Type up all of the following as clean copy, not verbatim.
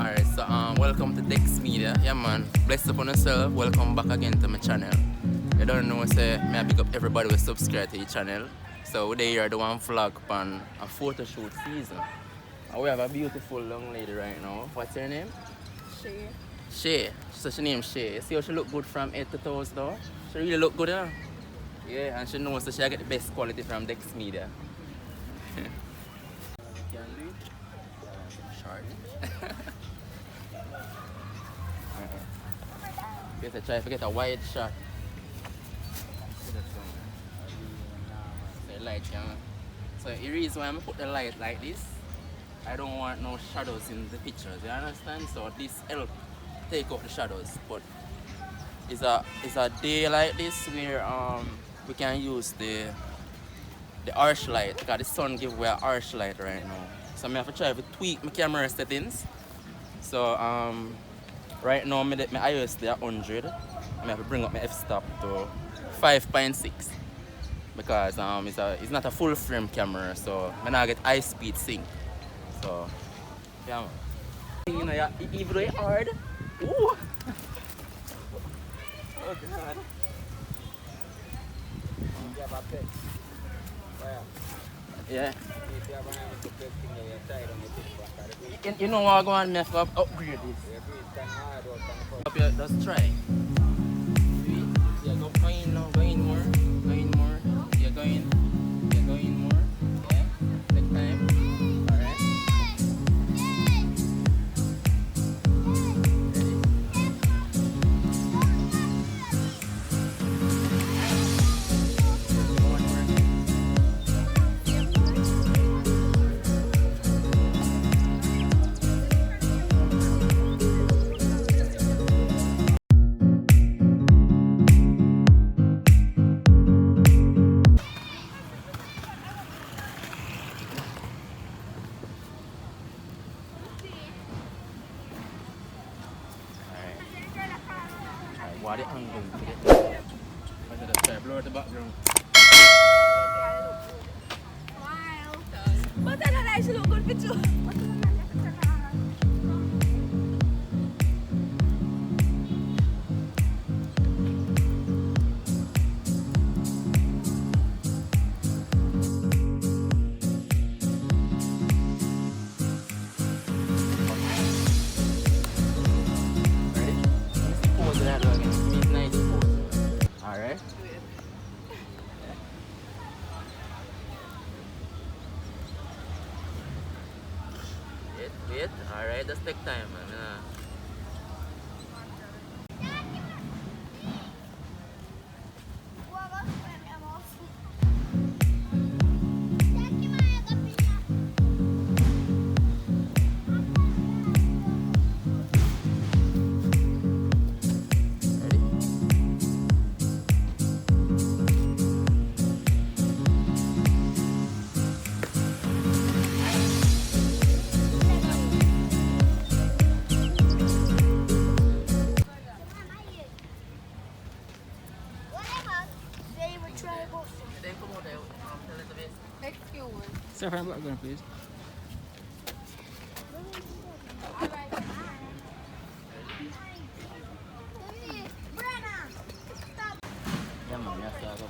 Alright, so welcome to Dex Media. Yeah man, bless upon yourself. Welcome back again to my channel. You don't know, say may I pick up everybody who subscribe to the channel. So today here the one vlog on a photo shoot season. And we have a beautiful young lady right now. What's her name? Shay. Shay. So she named Shay. You see how she look good from head to toes though? She really look good, huh? Yeah, and she knows that she get the best quality from Dex Media. Can do it. Short. You have to try to get a wide shot. So light, yeah. So the reason why I'm put the light like this, I don't want no shadows in the pictures. You understand? So this help take out the shadows. But it's a day like this where we can use the harsh light because the sun give away a harsh light right now. So I have to try to tweak my camera settings. So right now my ISO at 100. I have to bring up my f-stop to 5.6 because it's not a full frame camera, so I now get high speed sync. So yeah, you know, even though it's hard. Ooh. Oh God. Yeah. You know what I'm going to have to upgrade this. Up here, let's try. Yeah, go in now, go in more, go in more. Yeah, go in more. Yeah, take time. Alright. What the angle to get? I should have tried blur out the background. Wow. But I don't actually look good picture. Ready? Pose that again. Give me a nice pose. Alright. Wait. Alright, just take time, man. Sir, I'm going please. Yeah, man, you have to go.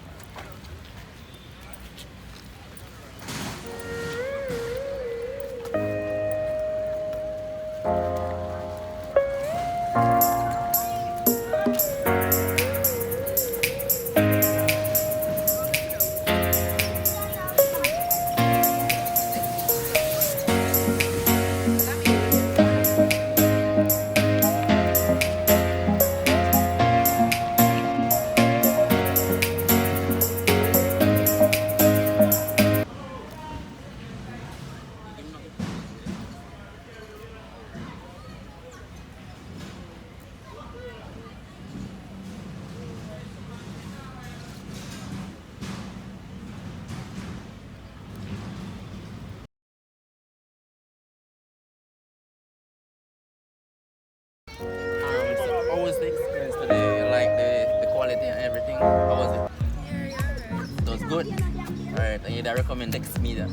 So how was the experience today? You like the quality and everything? How was it? Yeah. It was good. Alright, and you'd recommend Dex Media?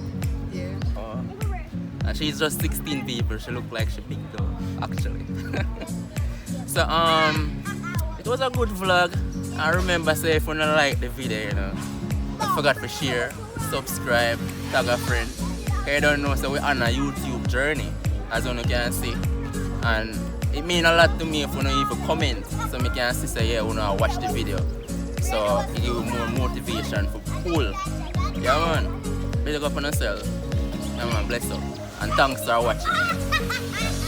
Yeah. Oh, And she's just 16 people. She look like she big though, actually. So it was a good vlog. I remember say if you don't like the video, you know, don't forget to share, subscribe, tag a friend. You don't know, so we're on a YouTube journey, as you can see. And it means a lot to me if you don't even comment, so I can see say yeah, you know, watch the video. So it give you more motivation for pull. Yeah man, build up on yourself. Yeah man, bless up. And thanks for watching. Yeah.